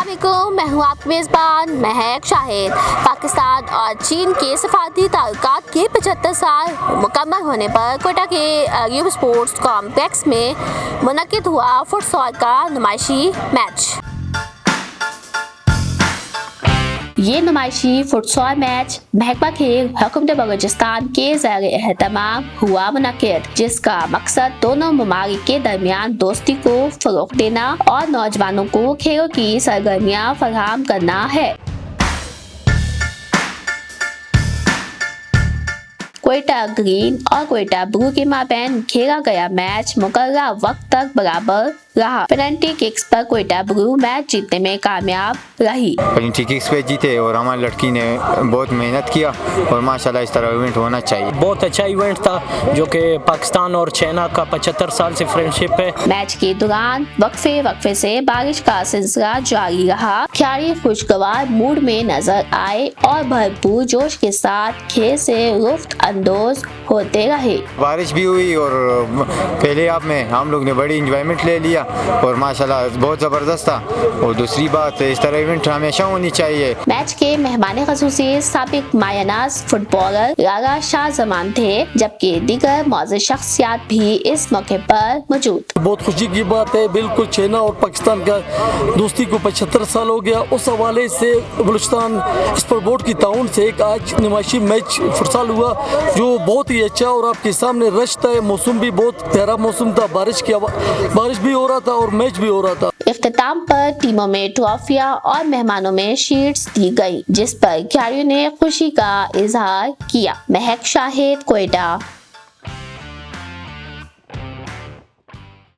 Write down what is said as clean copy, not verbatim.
السلام علیکم، میں ہوں آپ کی میزبان مہک شاہد۔ پاکستان اور چین کے سفارتی تعلقات کے 75 سال مکمل ہونے پر کوئٹہ کے یوب اسپورٹس کمپلیکس میں منعقد ہوا فٹ سال کا نمائشی میچ۔ یہ نمائشی فٹ سال میچ محکمہ کھیل حکومت بلوچستان کے زیر اہتمام ہوا منعقد، جس کا مقصد دونوں ممالک کے درمیان دوستی کو فروغ دینا اور نوجوانوں کو کھیلوں کی سرگرمیاں فراہم کرنا ہے۔ کوئٹہ گرین اور کوئٹہ بلو کے مابین کھیلا گیا میچ مقررہ وقت تک برابر رہا۔ پینلٹی ککس پر کوئٹہ بلو میچ جیتنے میں کامیاب رہی۔ پینلٹی ککس پہ جیتے اور ہماری لڑکی نے بہت محنت کیا اور ماشاءاللہ اس طرح ایونٹ ہونا چاہیے۔ بہت اچھا ایونٹ تھا جو کہ پاکستان اور چائنا کا 75 سال سے فرینڈشپ ہے۔ میچ کے دوران وقفے سے بارش کا سلسلہ جاری رہا۔ کھلاڑی خوشگوار موڈ میں نظر آئے اور بھرپور جوش کے ساتھ کھیل سے لطف اندوز ہوتے رہے۔ بارش بھی ہوئی اور پہلے ہاف میں ہم لوگ نے بڑی انجوائمنٹ لے لیا اور ماشاءاللہ بہت زبردست تھا۔ اور دوسری بات اس طرح ایونٹ ہمیشہ ہونی چاہیے۔ میچ کے مہمان خصوصی سابق مایہ ناز فٹ بالر لالا شاہ زمان تھے، جبکہ دیگر معزز شخصیات بھی اس موقع پر موجود۔ بہت خوشی کی بات ہے، بالکل چائنا اور پاکستان کا دوستی کو 75 سال ہو گیا۔ اس حوالے سے بلوچستان اسپورٹ بورڈ کی تعاون سے ایک آج نمائشی میچ فٹسال ہوا جو بہت ہی اچھا، اور آپ کے سامنے رش تھا۔ موسم بھی بہت پیارا موسم تھا، بارش بھی ہو رہا تھا اور میچ بھی ہو رہا تھا۔ اختتام پر ٹیموں میں ٹرافیاں اور مہمانوں میں شیلڈز دی گئی، جس پر کھلاڑیوں نے خوشی کا اظہار کیا۔ مہک شاہد، کوئٹہ۔